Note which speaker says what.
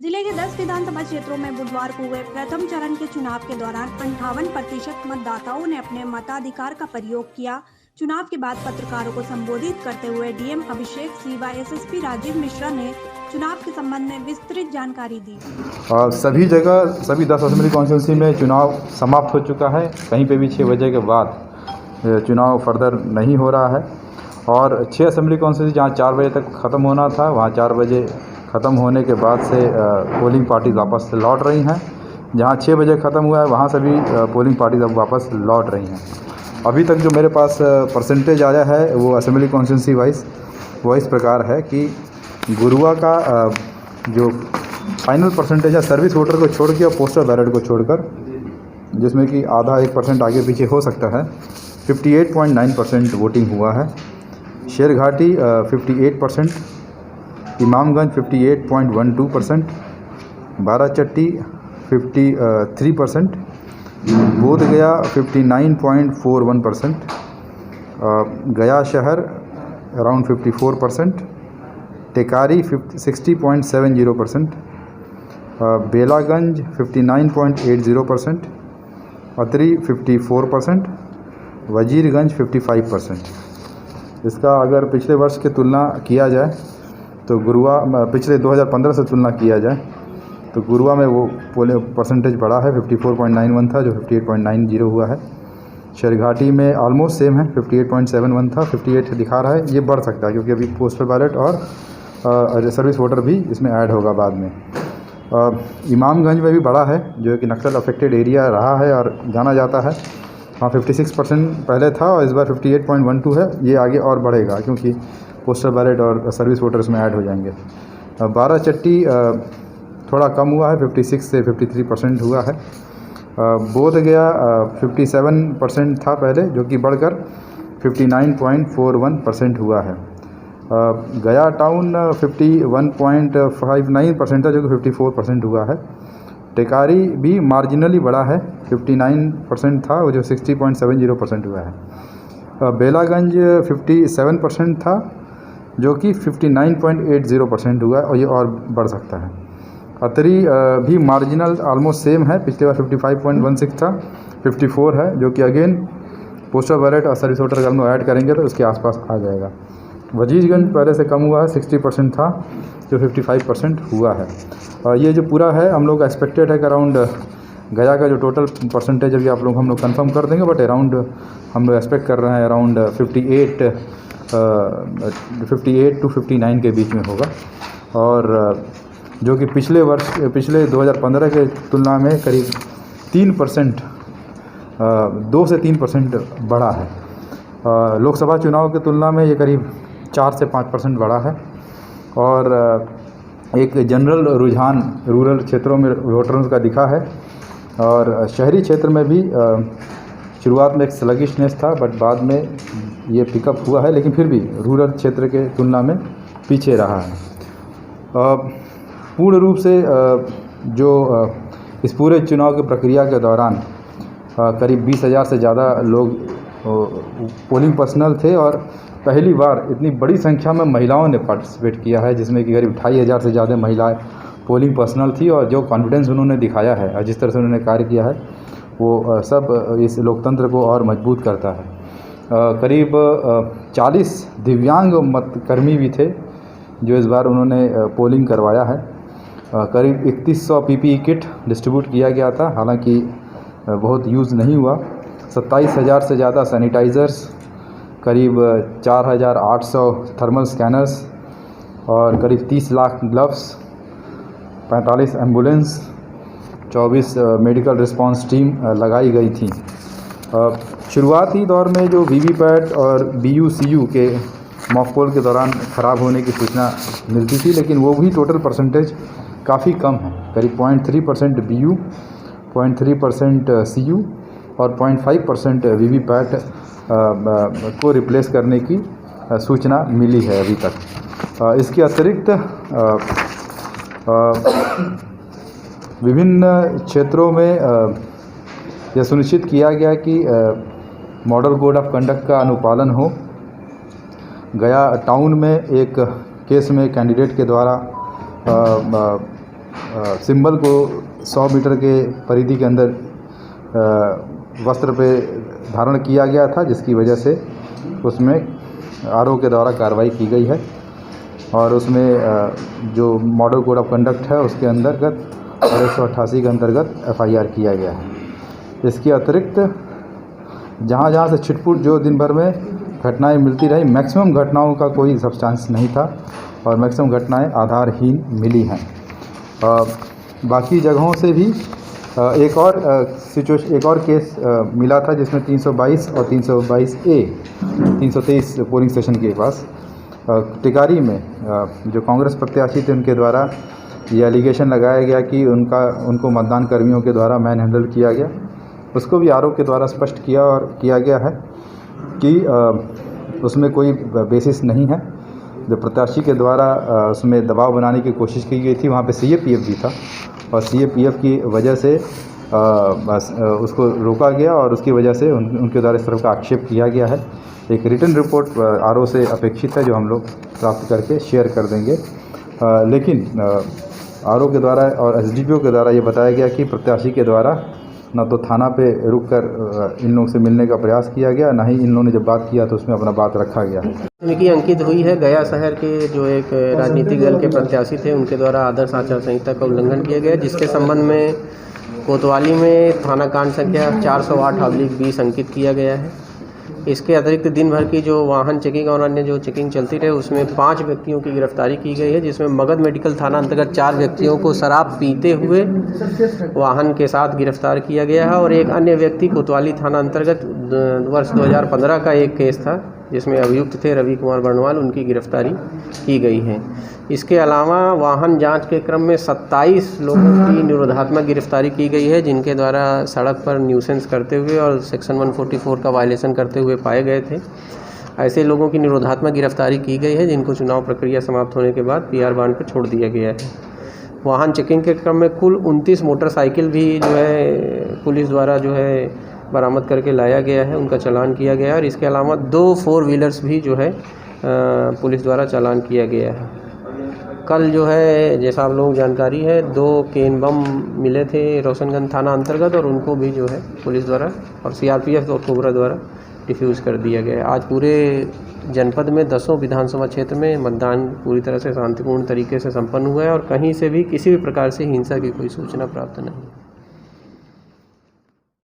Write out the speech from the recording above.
Speaker 1: जिले के 10 विधानसभा क्षेत्रों में बुधवार को हुए प्रथम चरण के चुनाव के दौरान 58% मतदाताओं ने अपने मताधिकार का प्रयोग किया। चुनाव के बाद पत्रकारों को संबोधित करते हुए डीएम अभिषेक सिंह व एसएसपी राजीव मिश्रा ने चुनाव के संबंध में विस्तृत जानकारी दी।
Speaker 2: सभी जगह सभी 10 असेंबली कॉन्स्टिट्यूंसी में चुनाव समाप्त हो चुका है। कहीं पे भी 6 बजे के बाद चुनाव फर्दर नहीं हो रहा है और 6 असेंबली कॉन्स्टिट्यूंसी जहाँ 4 बजे तक ख़त्म होना था वहाँ 4 बजे ख़त्म होने के बाद से पोलिंग पार्टीज वापस लौट रही हैं। जहाँ 6 बजे ख़त्म हुआ है वहाँ सभी पोलिंग पार्टीज अब वापस लौट रही हैं। अभी तक जो मेरे पास परसेंटेज आया है वो असेंबली कॉन्स्टिट्यूंसी वाइज वो इस प्रकार है कि गुरुआ का जो फाइनल परसेंटेज है सर्विस वोटर को छोड़ के और पोस्टल बैलेट को छोड़कर, जिसमें कि आधा 1% आगे पीछे हो सकता है, 58.9% वोटिंग हुआ है। शेरघाटी 58%, इमामगंज 58.12%, बाराचट्टी 53%, बोधगया 59.41%, गया शहर अराउंड 54%, टेकारी 60.70%, बेलागंज 59.80%, अतरी 54%, वजीरगंज 55%। इसका अगर पिछले वर्ष की तुलना किया जाए तो गुरुआ पिछले 2015 से तुलना किया जाए तो गुरुआ में वो परसेंटेज बढ़ा है, 54.91 था जो 58.90 हुआ है। शेरघाटी में ऑलमोस्ट सेम है, 58.71 था, 58 दिखा रहा है। ये बढ़ सकता है क्योंकि अभी पोस्टल बैलेट और सर्विस वोटर भी इसमें ऐड होगा बाद में। इमामगंज में भी बढ़ा है जो कि नक्सल अफेक्टेड एरिया रहा है और जाना जाता है। हाँ 56% पहले था और इस बार 58.12 है। ये आगे और बढ़ेगा क्योंकि पोस्टल बैलेट और सर्विस वोटर्स में ऐड हो जाएंगे। बाराचट्टी थोड़ा कम हुआ है, 56 से 53% हुआ है। बोधगया 57% था पहले जो कि बढ़कर 59.41% हुआ है। गया टाउन 51.59% था जो कि 54% हुआ है। टेकारी भी मार्जिनली बढ़ा है, 59% था वो जो 60.70% हुआ है। बेलागंज 57% था जो कि 59.80% हुआ है और ये और बढ़ सकता है। अतरी भी मार्जिनल ऑलमोस्ट सेम है, पिछले बार 55.16 था, 54 है जो कि अगेन पोस्टल बैलेट और सर्विस वोटर अगर हम लोग ऐड करेंगे तो उसके आसपास आ जाएगा। वजीरगंज पहले से कम हुआ है, 60% था जो 55% हुआ है। और ये जो पूरा है हम लोग एक्सपेक्टेड है कि अराउंड गया का जो टोटल परसेंटेज अभी हम लोग कंफर्म कर देंगे, बट अराउंड हम लोग एक्सपेक्ट कर रहे हैं अराउंड 58 to 59 के बीच में होगा। और जो कि पिछले 2015 के तुलना में करीब 3% 2 से 3% बढ़ा है। लोकसभा चुनाव की तुलना में ये करीब 4 से 5% बढ़ा है। और एक जनरल रुझान रूरल क्षेत्रों में वोटर्स का दिखा है और शहरी क्षेत्र में भी शुरुआत में एक स्लगिशनेस था बट बाद में ये पिकअप हुआ है, लेकिन फिर भी रूरल क्षेत्र के तुलना में पीछे रहा है। पूर्ण रूप से जो इस पूरे चुनाव की प्रक्रिया के दौरान करीब 20,000 से ज़्यादा लोग पोलिंग पर्सनल थे और पहली बार इतनी बड़ी संख्या में महिलाओं ने पार्टिसिपेट किया है, जिसमें कि करीब 2,500 से ज़्यादा महिलाएं पोलिंग पर्सनल थी। और जो कॉन्फिडेंस उन्होंने दिखाया है और जिस तरह से उन्होंने कार्य किया है वो सब इस लोकतंत्र को और मजबूत करता है। करीब 40 दिव्यांग मतकर्मी भी थे जो इस बार उन्होंने पोलिंग करवाया है। करीब 3100 PPE किट डिस्ट्रीब्यूट किया गया था, हालांकि बहुत यूज़ नहीं हुआ। 27,000 से ज़्यादा सैनिटाइज़र्स, करीब 4,800 थर्मल स्कैनर्स और करीब 30 lakh gloves, 45 ambulance, 24 medical response team लगाई गई थी। शुरुआती दौर में जो वीवीपैट और BUCU के मॉक पोल के दौरान ख़राब होने की सूचना मिलती थी, लेकिन वो भी टोटल परसेंटेज काफ़ी कम है, करीब 0.3% BU, 0.3% CU और 0.5% वीवीपैट को रिप्लेस करने की सूचना मिली है अभी तक। इसके अतिरिक्त विभिन्न क्षेत्रों में यह सुनिश्चित किया गया कि मॉडल कोड ऑफ कंडक्ट का अनुपालन हो। गया टाउन में एक केस में कैंडिडेट के द्वारा सिंबल को 100 मीटर के परिधि के अंदर वस्त्र पे धारण किया गया था, जिसकी वजह से उसमें आरओ के द्वारा कार्रवाई की गई है और उसमें जो मॉडल कोड ऑफ कंडक्ट है उसके अंतर्गत और 188 के अंतर्गत एफआईआर किया गया है। इसके अतिरिक्त जहाँ जहाँ से छिटपुट जो दिन भर में घटनाएं मिलती रही, मैक्सिमम घटनाओं का कोई सब्सटेंस नहीं था और मैक्सिमम घटनाएं आधारहीन मिली हैं। बाकी जगहों से भी एक और केस मिला था जिसमें 322 और 322A 323 पोलिंग स्टेशन के पास टिकारी में जो कांग्रेस प्रत्याशी थे उनके द्वारा ये एलिगेशन लगाया गया कि उनको मतदान कर्मियों के द्वारा मैन हैंडल किया गया। उसको भी आरोप के द्वारा स्पष्ट किया गया है कि उसमें कोई बेसिस नहीं है। जो प्रत्याशी के द्वारा उसमें दबाव बनाने की कोशिश की गई थी, वहाँ पे सीएपीएफ भी था और सीएपीएफ की वजह से उसको रोका गया और उसकी वजह से उनके द्वारा इस तरह का आक्षेप किया गया है। एक रिटन रिपोर्ट आरओ से अपेक्षित है जो हम लोग प्राप्त करके शेयर कर देंगे। लेकिन आरओ के द्वारा और एसडीपीओ के द्वारा ये बताया गया कि प्रत्याशी के द्वारा ना तो थाना पे रुककर इन लोगों से मिलने का प्रयास किया गया, ना ही इन लोगों ने जब बात किया तो उसमें अपना बात रखा गया है।
Speaker 3: प्राथमिकी अंकित हुई है गया शहर के जो एक राजनीतिक दल के प्रत्याशी थे उनके द्वारा आदर्श आचार संहिता का उल्लंघन किया गया, जिसके संबंध में कोतवाली में थाना कांड संख्या 408/20 अंकित किया गया है। इसके अतिरिक्त दिन भर की जो वाहन चेकिंग और अन्य जो चेकिंग चलती रही उसमें 5 व्यक्तियों की गिरफ्तारी की गई है, जिसमें मगध मेडिकल थाना अंतर्गत 4 व्यक्तियों को शराब पीते हुए वाहन के साथ गिरफ्तार किया गया है और एक अन्य व्यक्ति कोतवाली थाना अंतर्गत वर्ष 2015 का एक केस था जिसमें अभियुक्त थे रवि कुमार बर्णवाल, उनकी गिरफ्तारी की गई है। इसके अलावा वाहन जांच के क्रम में 27 लोगों की निरोधात्मक गिरफ्तारी की गई है, जिनके द्वारा सड़क पर न्यूसेंस करते हुए और सेक्शन 144 का वायलेशन करते हुए पाए गए थे। ऐसे लोगों की निरोधात्मक गिरफ्तारी की गई है, जिनको चुनाव प्रक्रिया समाप्त होने के बाद पीआर बांड पर छोड़ दिया गया है। वाहन चेकिंग के क्रम में कुल 29 मोटरसाइकिल भी जो है पुलिस द्वारा जो है बरामद करके लाया गया है, उनका चालान किया गया है और इसके अलावा 2 4 व्हीलर्स भी जो है पुलिस द्वारा चालान किया गया है। कल जो है जैसा आप लोगों जानकारी है 2 केन बम मिले थे रोशनगंज थाना अंतर्गत और उनको भी जो है पुलिस द्वारा और सीआरपीएफ और कोबरा द्वारा डिफ्यूज़ कर दिया गया है। आज पूरे जनपद में 10 विधानसभा क्षेत्र में मतदान पूरी तरह से शांतिपूर्ण तरीके से संपन्न हुआ है और कहीं से भी किसी भी प्रकार से हिंसा की कोई सूचना प्राप्त नहीं।